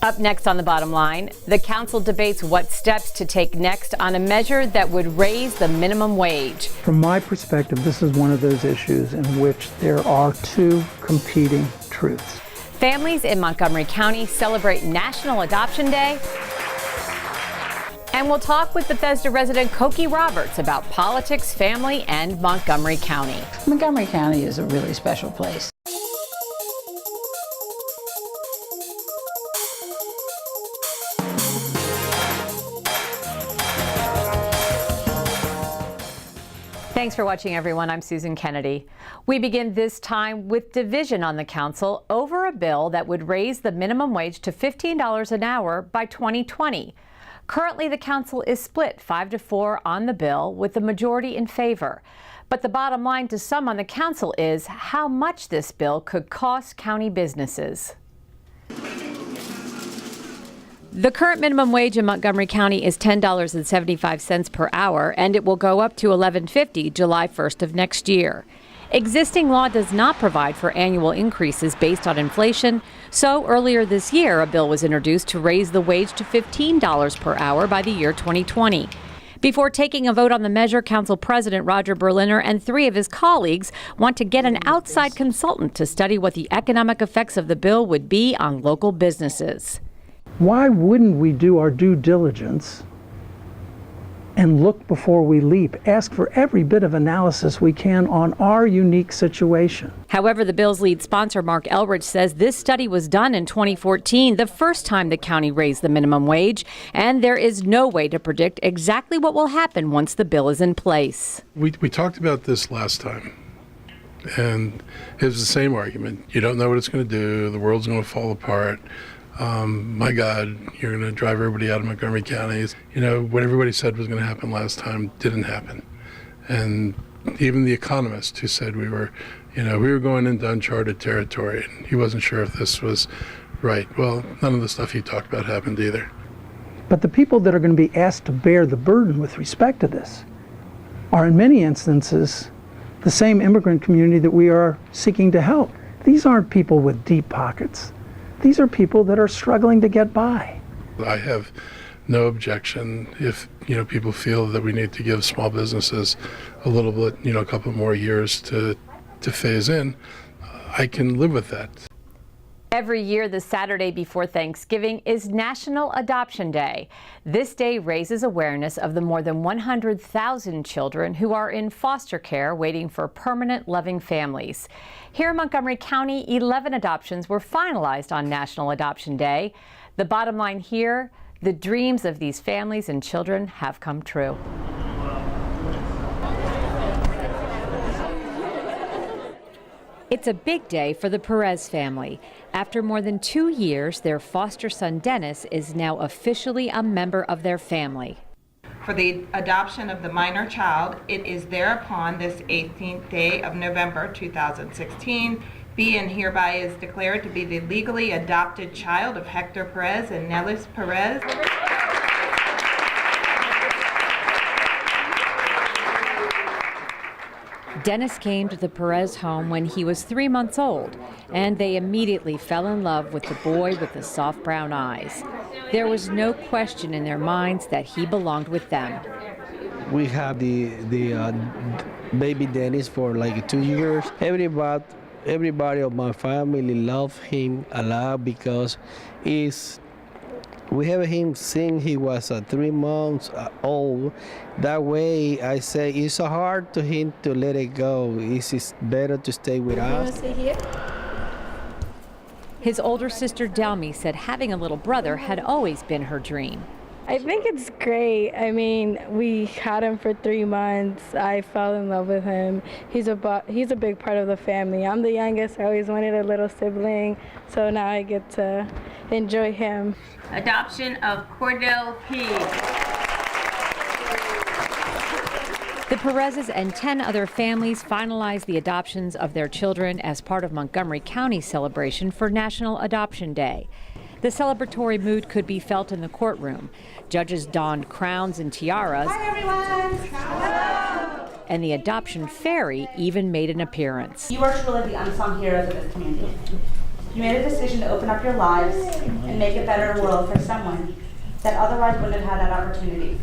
Up next on The Bottom Line, the council debates what steps to take next on a measure that would raise the minimum wage. From my perspective, this is one of those issues in which there are two competing truths. Families in Montgomery County celebrate National Adoption Day. And we'll talk with Bethesda resident Cokie Roberts about politics, family, and Montgomery County. Montgomery County is a really special place. Thanks for watching, everyone. I'm Susan Kennedy. We begin this time with division on the council over a bill that would raise the minimum wage to $15 an hour by 2020. Currently, the council is split 5-4 on the bill, with the majority in favor. But the bottom line to some on the council is how much this bill could cost county businesses. The current minimum wage in Montgomery County is $10.75 per hour, and it will go up to $11.50 July 1st of next year. Existing law does not provide for annual increases based on inflation, so earlier this year a bill was introduced to raise the wage to $15 per hour by the year 2020. Before taking a vote on the measure, Council President Roger Berliner and 3 of his colleagues want to get an outside consultant to study what the economic effects of the bill would be on local businesses. Why wouldn't we do our due diligence and look before we leap? Ask for every bit of analysis we can on our unique situation. However, the bill's lead sponsor, Mark Elrich, says this study was done in 2014, the first time the county raised the minimum wage, and there is no way to predict exactly what will happen once the bill is in place. We talked about this last time, and it was the same argument. You don't know what it's going to do. The world's going to fall apart. My God, you're going to drive everybody out of Montgomery County. You know, what everybody said was going to happen last time didn't happen. And even the economist who said we were going into uncharted territory, and he wasn't sure if this was right. Well, none of the stuff he talked about happened either. But the people that are going to be asked to bear the burden with respect to this are in many instances the same immigrant community that we are seeking to help. These aren't people with deep pockets. These are people that are struggling to get by. I have no objection if, people feel that we need to give small businesses a little bit, a couple more years to phase in. I can live with that. Every year, the Saturday before Thanksgiving is National Adoption Day. This day raises awareness of the more than 100,000 children who are in foster care waiting for permanent, loving families. Here in Montgomery County, 11 adoptions were finalized on National Adoption Day. The bottom line here, the dreams of these families and children have come true. It's a big day for the Perez family. After more than 2 years, their foster son Dennis is now officially a member of their family. For the adoption of the minor child, it is thereupon this 18th day of November 2016, be and hereby is declared to be the legally adopted child of Hector Perez and Nellis Perez. Dennis came to the Perez home when he was 3 months old, and they immediately fell in love with the boy with the soft brown eyes. There was no question in their minds that he belonged with them. We have the baby Dennis for like 2 years. Everybody of my family love him a lot because we have him since he was 3 months old. That way, I say it's so hard to him to let it go. It's better to stay with us. His older sister Delmy said having a little brother had always been her dream. I think it's great. I mean, we had him for 3 months. I fell in love with him. He's a big part of the family. I'm the youngest. I always wanted a little sibling, so now I get to enjoy him. Adoption of Cordell P. The Perezes and 10 other families finalized the adoptions of their children as part of Montgomery County's celebration for National Adoption Day. The celebratory mood could be felt in the courtroom. Judges donned crowns and tiaras. Hi, everyone. Hello. And the adoption fairy even made an appearance. You are truly the unsung heroes of this community. You made a decision to open up your lives and make a better world for someone that otherwise wouldn't have had that opportunity.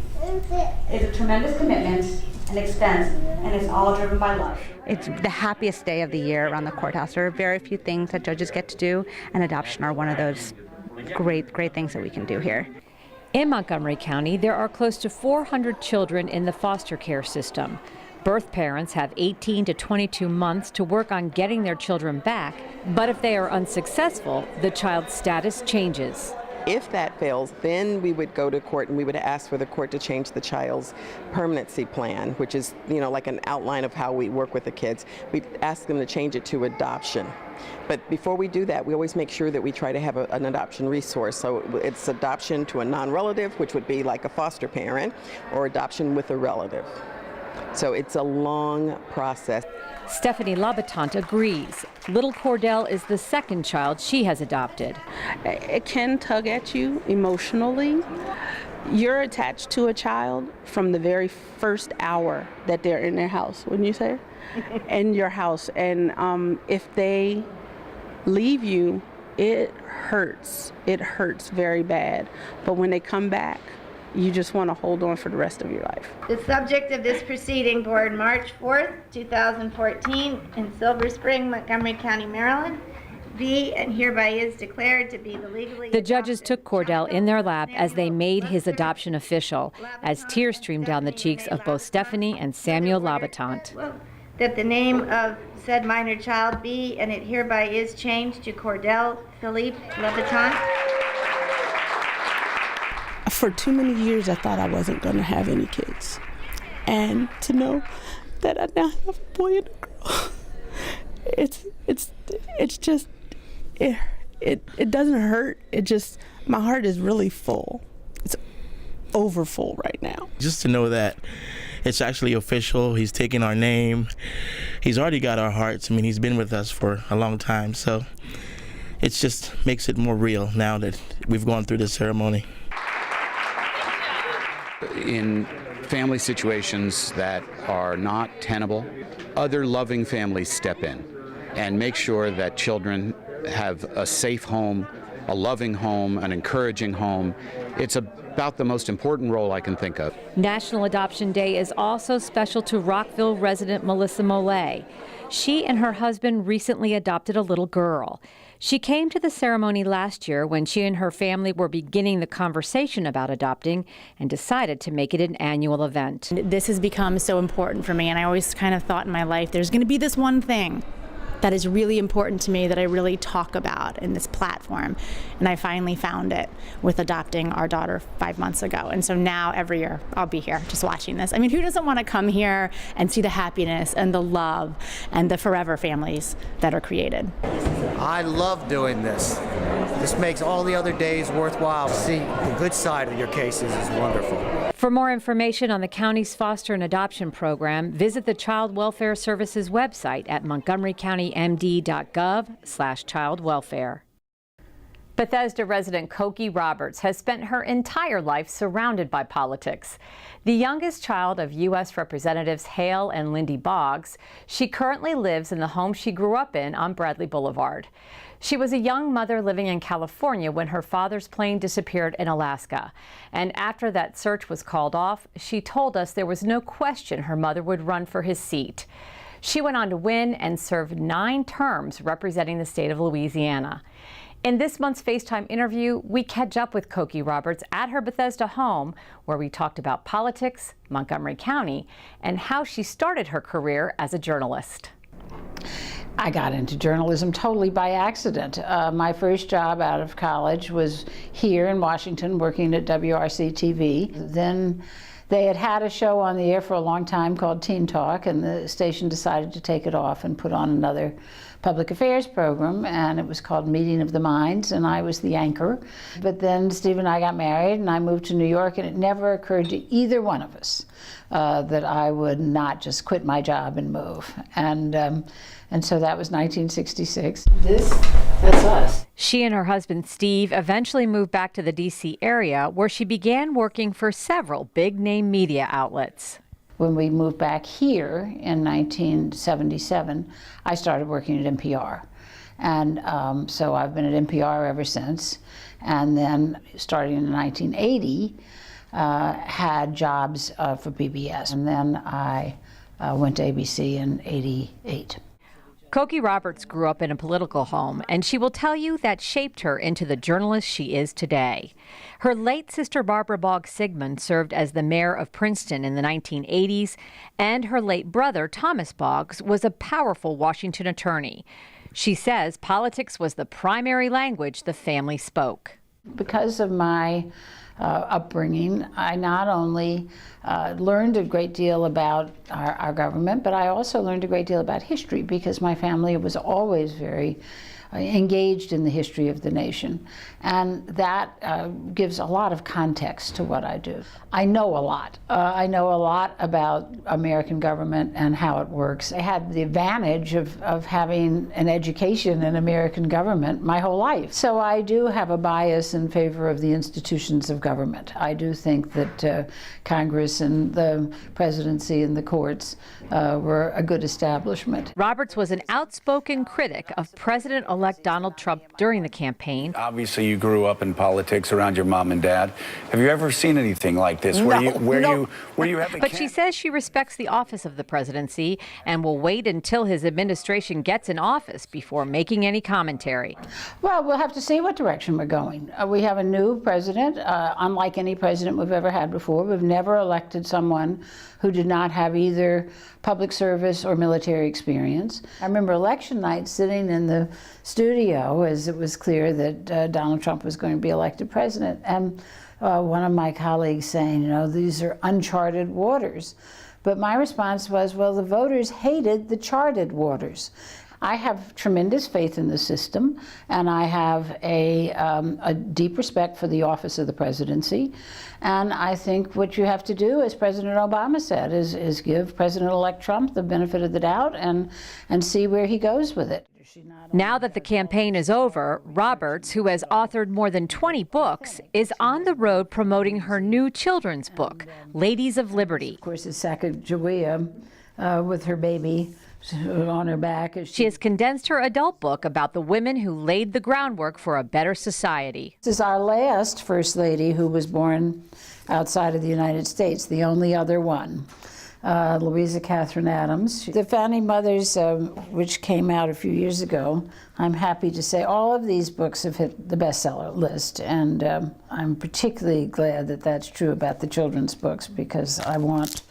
It is a tremendous commitment and expense, and it's all driven by love. It's the happiest day of the year around the courthouse. There are very few things that judges get to do, and adoption are one of those great things that we can do here. In Montgomery County, there are close to 400 children in the foster care system. Birth parents have 18 to 22 months to work on getting their children back, but if they are unsuccessful, the child's status changes. If that fails, then we would go to court and we would ask for the court to change the child's permanency plan, which is, like an outline of how we work with the kids. We ask them to change it to adoption. But before we do that, we always make sure that we try to have an adoption resource. So it's adoption to a non-relative, which would be like a foster parent, or adoption with a relative. So it's a long process. Stephanie Labatant agrees. Little Cordell is the second child she has adopted. It can tug at you emotionally. You're attached to a child from the very first hour that they're in their house, wouldn't you say? In your house. And if they leave you, it hurts. It hurts very bad. But when they come back, you just want to hold on for the rest of your life. The subject of this proceeding, born March 4th, 2014, in Silver Spring, Montgomery County, Maryland, be and hereby is declared to be the legally. The judges took Cordell in their lap as they made his adoption official, as tears streamed down the cheeks of both Stephanie and Samuel Labatant. That the name of said minor child be and it hereby is changed to Cordell Philippe Labatant. For too many years, I thought I wasn't going to have any kids. And to know that I now have a boy and a girl, it's just, it doesn't hurt. My heart is really full. It's over full right now. Just to know that it's actually official. He's taking our name. He's already got our hearts. I mean, he's been with us for a long time. So it just makes it more real now that we've gone through this ceremony. In family situations that are not tenable, other loving families step in and make sure that children have a safe home, a loving home, an encouraging home. It's about the most important role I can think of. National Adoption Day is also special to Rockville resident Melissa Mollet. She and her husband recently adopted a little girl. She came to the ceremony last year when she and her family were beginning the conversation about adopting and decided to make it an annual event. This has become so important for me, and I always kind of thought in my life there's going to be this one thing that is really important to me that I really talk about in this platform. And I finally found it with adopting our daughter 5 months ago. And so now every year I'll be here just watching this. I mean, who doesn't want to come here and see the happiness and the love and the forever families that are created? I love doing this. This makes all the other days worthwhile. See the good side of your cases is wonderful. For more information on the county's foster and adoption program, visit the Child Welfare Services website at montgomerycountymd.gov/child welfare. Bethesda resident Cokie Roberts has spent her entire life surrounded by politics. The youngest child of U.S. Representatives Hale and Lindy Boggs, she currently lives in the home she grew up in on Bradley Boulevard. She was a young mother living in California when her father's plane disappeared in Alaska. And after that search was called off, she told us there was no question her mother would run for his seat. She went on to win and served 9 terms representing the state of Louisiana. In this month's FaceTime interview, we catch up with Cokie Roberts at her Bethesda home, where we talked about politics, Montgomery County, and how she started her career as a journalist. I got into journalism totally by accident. My first job out of college was here in Washington, working at WRC-TV. Then they had a show on the air for a long time called Teen Talk, and the station decided to take it off and put on another public affairs program, and it was called Meeting of the Minds, and I was the anchor. But then Steve and I got married, and I moved to New York, and it never occurred to either one of us that I would not just quit my job and move. And so that was 1966. That's us. She and her husband Steve eventually moved back to the D.C. area, where she began working for several big-name media outlets. When we moved back here in 1977, I started working at NPR. And so I've been at NPR ever since. And then starting in 1980, had jobs for PBS. And then I went to ABC in '88. Cokie Roberts grew up in a political home, and she will tell you that shaped her into the journalist she is today. Her late sister Barbara Boggs Sigmund served as the mayor of Princeton in the 1980s, and her late brother Thomas Boggs was a powerful Washington attorney. She says politics was the primary language the family spoke. Because of my upbringing, I not only learned a great deal about our government, but I also learned a great deal about history, because my family was always very engaged in the history of the nation. And that gives a lot of context to what I do. I know a lot. I know a lot about American government and how it works. I had the advantage of having an education in American government my whole life. So I do have a bias in favor of the institutions of government. I do think that Congress and the presidency and the courts were a good establishment. Roberts was an outspoken critic of President-elect Donald Trump during the campaign. Obviously, you grew up in politics around your mom and dad. Have you ever seen anything like this where you have a But she says she respects the office of the presidency and will wait until his administration gets in office before making any commentary. Well, we'll have to see what direction we're going. We have a new president, unlike any president we've ever had before. We've never elected someone who did not have either public service or military experience. I remember election night sitting in the studio as it was clear that Donald Trump was going to be elected president, and one of my colleagues saying, you know, these are uncharted waters. But my response was, well, the voters hated the charted waters. I have tremendous faith in the system, and I have a deep respect for the office of the presidency. And I think what you have to do, as President Obama said, is give President-elect Trump the benefit of the doubt and see where he goes with it. Now that the campaign is over, Roberts, who has authored more than 20 books, is on the road promoting her new children's book, Ladies of Liberty. Of course, it's Sacagawea with her baby on her back. She has condensed her adult book about the women who laid the groundwork for a better society. This is our last First Lady who was born outside of the United States, the only other one. Louisa Catherine Adams. The Founding Mothers, which came out a few years ago, I'm happy to say all of these books have hit the bestseller list, and I'm particularly glad that that's true about the children's books, because I want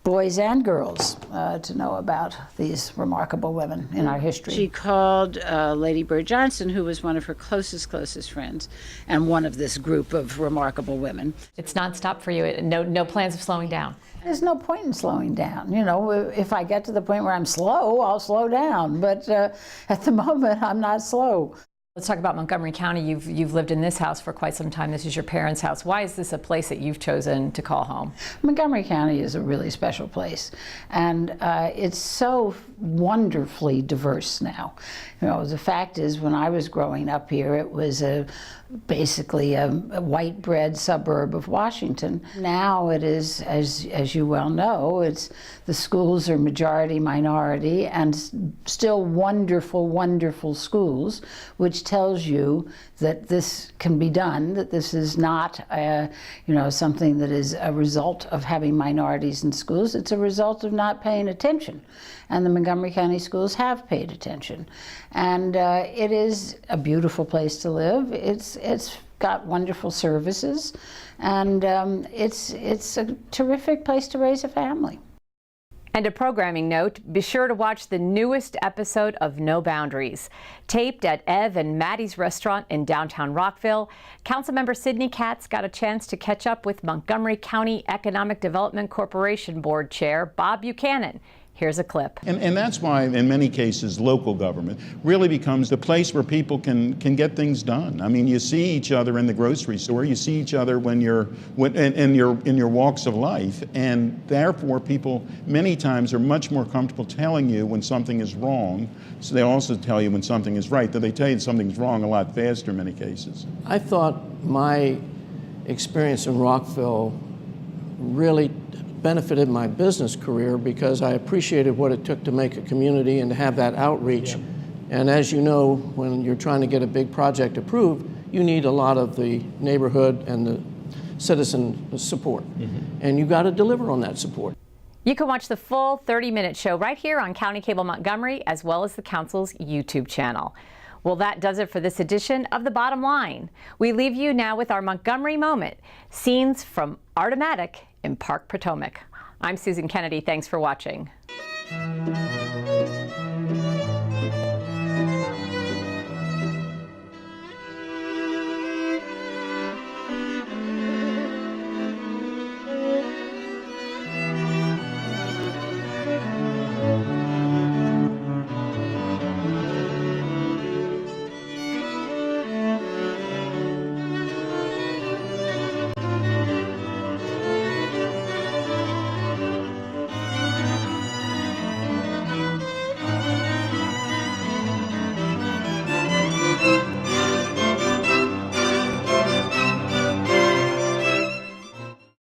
boys and girls to know about these remarkable women in our history. She called Lady Bird Johnson, who was one of her closest friends, and one of this group of remarkable women. It's nonstop for you, no plans of slowing down? There's no point in slowing down. You know, if I get to the point where I'm slow, I'll slow down. But at the moment, I'm not slow. Let's talk about Montgomery County. You've lived in this house for quite some time. This is your parents' house. Why is this a place that you've chosen to call home? Montgomery County is a really special place, and it's so wonderfully diverse now. You know, the fact is, when I was growing up here, it was basically a white bread suburb of Washington. Now it is, as you well know, the schools are majority minority, and still wonderful, wonderful schools, which tells you that this can be done, that this is not something that is a result of having minorities in schools. It's a result of not paying attention. And the Montgomery County schools have paid attention. And it is a beautiful place to live. It's got wonderful services, and it's a terrific place to raise a family. And a programming note, be sure to watch the newest episode of No Boundaries. Taped at Ev and Maddie's restaurant in downtown Rockville, Councilmember Sidney Katz got a chance to catch up with Montgomery County Economic Development Corporation Board Chair Bob Buchanan. Here's a clip. And that's why, in many cases, local government really becomes the place where people can get things done. I mean, you see each other in the grocery store, you see each other in your walks of life, and therefore people many times are much more comfortable telling you when something is wrong. So they also tell you when something is right, though they tell you something's wrong a lot faster in many cases. I thought my experience in Rockville really benefited my business career, because I appreciated what it took to make a community and to have that outreach And as you know, when you're trying to get a big project approved, you need a lot of the neighborhood and the citizen support. And you got to deliver on that support. You can watch the full 30-minute show right here on County Cable Montgomery, as well as the Council's YouTube channel. Well, that does it for this edition of The Bottom Line. We leave you now with our Montgomery moment, scenes from Artomatic in Park Potomac. I'm Susan Kennedy. Thanks for watching.